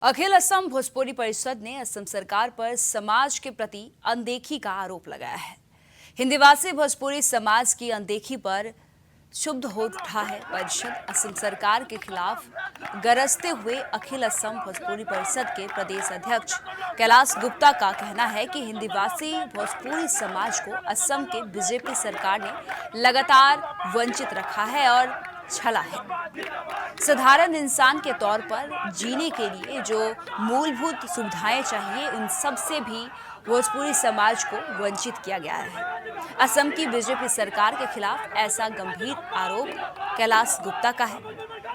अखिल असम भोजपुरी परिषद ने असम सरकार पर समाज के प्रति अनदेखी का आरोप लगाया है। हिंदीभाषी भोजपुरी समाज की अनदेखी पर क्षुब्ध हो उठा है। परिषद असम सरकार के खिलाफ गरजते हुए अखिल असम भोजपुरी परिषद के प्रदेश अध्यक्ष कैलाश गुप्ता का कहना है कि हिंदीभाषी भोजपुरी समाज को असम के बीजेपी सरकार ने लगातार वंचित रखा है और छला है। साधारण इंसान के तौर पर जीने के लिए जो मूलभूत सुविधाएं चाहिए, उन सब से भी भोजपुरी समाज को वंचित किया गया है। असम की बीजेपी सरकार के खिलाफ ऐसा गंभीर आरोप कैलाश गुप्ता का है।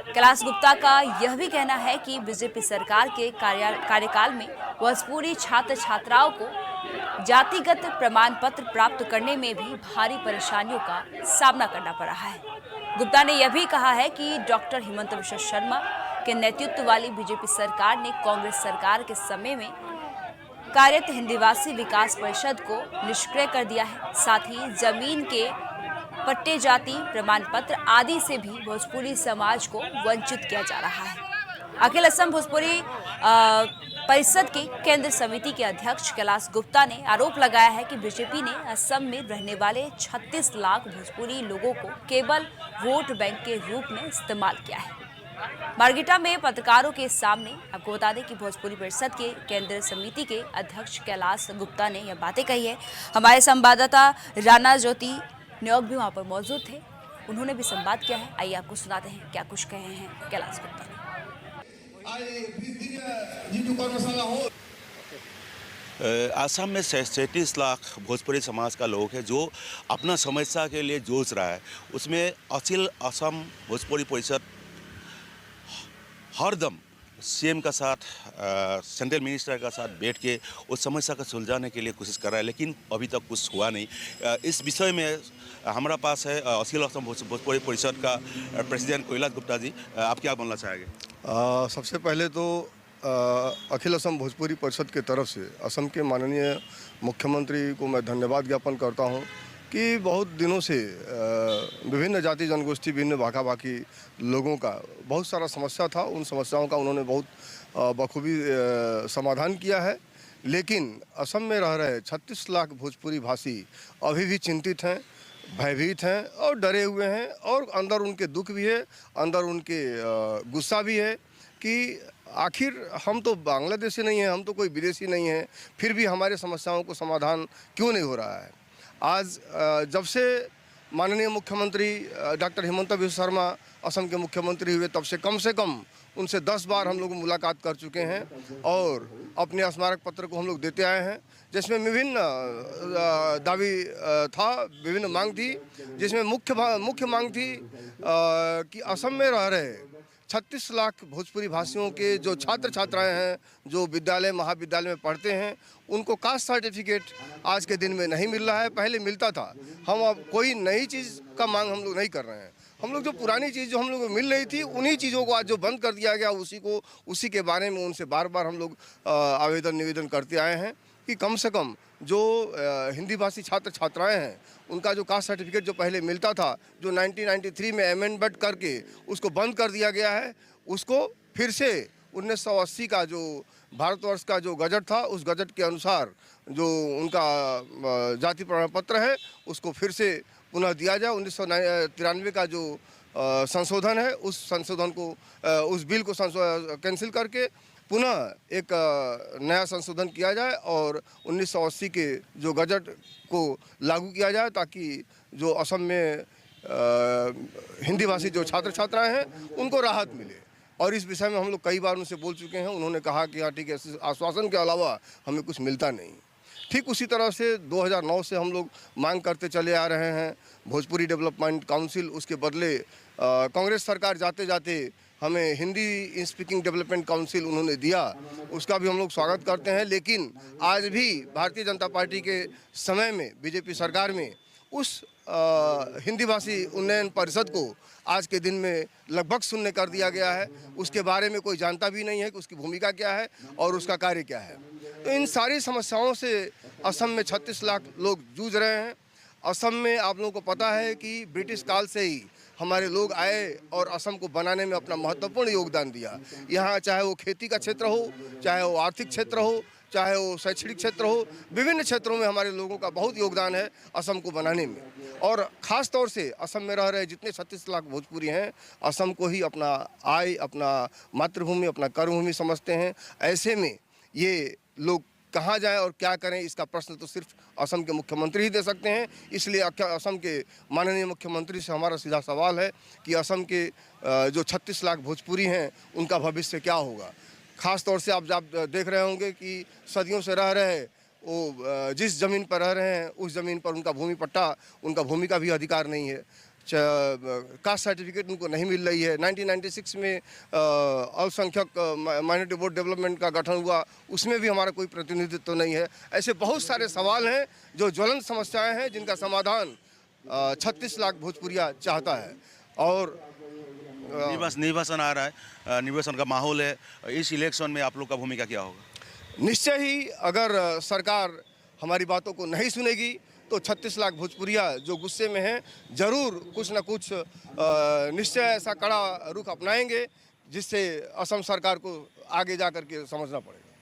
कैलाश गुप्ता का यह भी कहना है कि बीजेपी सरकार के कार्यकाल में भोजपुरी छात्र छात्राओं को जातिगत प्रमाण पत्र प्राप्त करने में भी भारी परेशानियों का सामना करना पड़ा है। गुप्ता ने यह भी कहा है कि डॉक्टर हिमंत बिश्व शर्मा के नेतृत्व वाली बीजेपी सरकार ने कांग्रेस सरकार के समय में कार्यरत हिंदीभाषी विकास परिषद को निष्क्रिय कर दिया है। साथ ही जमीन के पट्टे, जाति प्रमाण पत्र आदि से भी भोजपुरी समाज को वंचित किया जा रहा है। अखिल असम भोजपुरी परिषद की केंद्र समिति के अध्यक्ष कैलाश गुप्ता ने आरोप लगाया है कि बीजेपी ने असम में रहने वाले 36 लाख भोजपुरी लोगों को केवल वोट बैंक के रूप में इस्तेमाल किया है। मार्गिटा में पत्रकारों के सामने आपको बता दें कि भोजपुरी परिषद के केंद्र समिति के अध्यक्ष कैलाश गुप्ता ने यह बातें कही है। हमारे संवाददाता राणा ज्योति न्योग भी वहां पर मौजूद थे, उन्होंने भी संवाद किया है। आइए आपको सुनाते हैं क्या कुछ कहे हैं कैलाश गुप्ता ने। आसाम में 37 लाख भोजपुरी समाज का लोग है जो अपना समस्या के लिए जूझ रहा है। उसमें अखिल असम भोजपुरी परिषद हरदम सीएम का साथ, सेंट्रल मिनिस्टर का साथ बैठ के उस समस्या को सुलझाने के लिए कोशिश कर रहा है, लेकिन अभी तक कुछ हुआ नहीं। इस विषय में हमारा पास है अखिल असम भोजपुरी परिषद का प्रेसिडेंट कैलाश गुप्ता जी। आप क्या बोलना चाहेंगे? सबसे पहले तो अखिल असम भोजपुरी परिषद के तरफ से असम के माननीय मुख्यमंत्री को मैं धन्यवाद ज्ञापन करता हूं कि बहुत दिनों से विभिन्न जाति जनगोष्ठी, विभिन्न भागा भागी लोगों का बहुत सारा समस्या था। उन समस्याओं का उन्होंने बहुत बखूबी समाधान किया है। लेकिन असम में रह रहे 36 लाख भोजपुरी भाषी अभी भी चिंतित हैं, भयभीत हैं और डरे हुए हैं, और अंदर उनके दुख भी है, अंदर उनके गुस्सा भी है कि आखिर हम तो बांग्लादेशी नहीं हैं, हम तो कोई विदेशी नहीं हैं, फिर भी हमारे समस्याओं को समाधान क्यों नहीं हो रहा है। आज जब से माननीय मुख्यमंत्री डॉक्टर हिमंत बिस्व शर्मा असम के मुख्यमंत्री हुए, तब से कम उनसे 10 बार हम लोग मुलाकात कर चुके हैं और अपने स्मारक पत्र को हम लोग देते आए हैं, जिसमें विभिन्न दावी था, विभिन्न मांग थी, जिसमें मुख्य मांग थी कि असम में रह रहे 36 लाख भोजपुरी भाषियों के जो छात्र छात्राएं हैं, जो विद्यालय महाविद्यालय में पढ़ते हैं, उनको कास्ट सर्टिफिकेट आज के दिन में नहीं मिल रहा है। पहले मिलता था। हम अब कोई नई चीज़ का मांग हम लोग नहीं कर रहे हैं। हम लोग जो पुरानी चीज़ जो हम लोग को मिल रही थी, उन्हीं चीज़ों को आज जो बंद कर दिया गया, उसी के बारे में उनसे बार बार हम लोग आवेदन निवेदन करते आए हैं कि कम से कम जो हिंदी भाषी छात्र छात्राएं हैं, उनका जो कास्ट सर्टिफिकेट जो पहले मिलता था, जो 1993 में अमेंडमेंट करके उसको बंद कर दिया गया है, उसको फिर से 1980 का जो भारतवर्ष का जो गजट था, उस गजट के अनुसार जो उनका जाति प्रमाण पत्र है, उसको फिर से पुनः दिया जाए। 1993 का जो संशोधन है, उस संशोधन को, उस बिल को कैंसिल करके पुनः एक नया संशोधन किया जाए और 1980 के जो गजट को लागू किया जाए, ताकि जो असम में हिंदी भाषी जो छात्र छात्राएं हैं, उनको राहत मिले। और इस विषय में हम लोग कई बार उनसे बोल चुके हैं। उन्होंने कहा कि हाँ ठीक है, आश्वासन के अलावा हमें कुछ मिलता नहीं। ठीक उसी तरह से 2009 से हम लोग मांग करते चले आ रहे हैं भोजपुरी डेवलपमेंट काउंसिल। उसके बदले कांग्रेस सरकार जाते जाते हमें हिंदी स्पीकिंग डेवलपमेंट काउंसिल उन्होंने दिया, उसका भी हम लोग स्वागत करते हैं। लेकिन आज भी भारतीय जनता पार्टी के समय में, बीजेपी सरकार में, उस हिंदी भाषी उन्नयन परिषद को आज के दिन में लगभग शून्य कर दिया गया है। उसके बारे में कोई जानता भी नहीं है कि उसकी भूमिका क्या है और उसका कार्य क्या है। तो इन सारी समस्याओं से असम में 36 लाख लोग जूझ रहे हैं। असम में आप लोगों को पता है कि ब्रिटिश काल से ही हमारे लोग आए और असम को बनाने में अपना महत्वपूर्ण योगदान दिया। यहाँ चाहे वो खेती का क्षेत्र हो, चाहे वो आर्थिक क्षेत्र हो, चाहे वो शैक्षणिक क्षेत्र हो, विभिन्न क्षेत्रों में हमारे लोगों का बहुत योगदान है असम को बनाने में। और ख़ास तौर से असम में रह रहे जितने 36 लाख भोजपुरी हैं, असम को ही अपना आय, अपना मातृभूमि, अपना कर्मभूमि समझते हैं। ऐसे में ये लोग कहाँ जाएं और क्या करें, इसका प्रश्न तो सिर्फ असम के मुख्यमंत्री ही दे सकते हैं। इसलिए असम के माननीय मुख्यमंत्री से हमारा सीधा सवाल है कि असम के जो 36 लाख भोजपुरी हैं उनका भविष्य क्या होगा। ख़ास तौर से आप देख रहे होंगे कि सदियों से रह रहे वो जिस ज़मीन पर रह रहे हैं उस ज़मीन पर उनका भूमि पट्टा, उनका भूमि का भी अधिकार नहीं है। कास्ट सर्टिफिकेट उनको नहीं मिल रही है। 1996 में अल्पसंख्यक माइनॉरिटी बोर्ड डेवलपमेंट का गठन हुआ, उसमें भी हमारा कोई प्रतिनिधित्व नहीं है। ऐसे बहुत सारे सवाल हैं जो ज्वलंत समस्याएं हैं जिनका समाधान 36 लाख भोजपुरिया चाहता है। और निर्वाचन आ रहा है, निर्वाचन का माहौल है, इस इलेक्शन में आप लोग का भूमिका क्या होगा? निश्चय ही अगर सरकार हमारी बातों को नहीं सुनेगी तो 36 लाख भोजपुरिया जो गुस्से में हैं ज़रूर कुछ न कुछ निश्चय ऐसा कड़ा रुख अपनाएंगे जिससे असम सरकार को आगे जा कर के समझना पड़ेगा।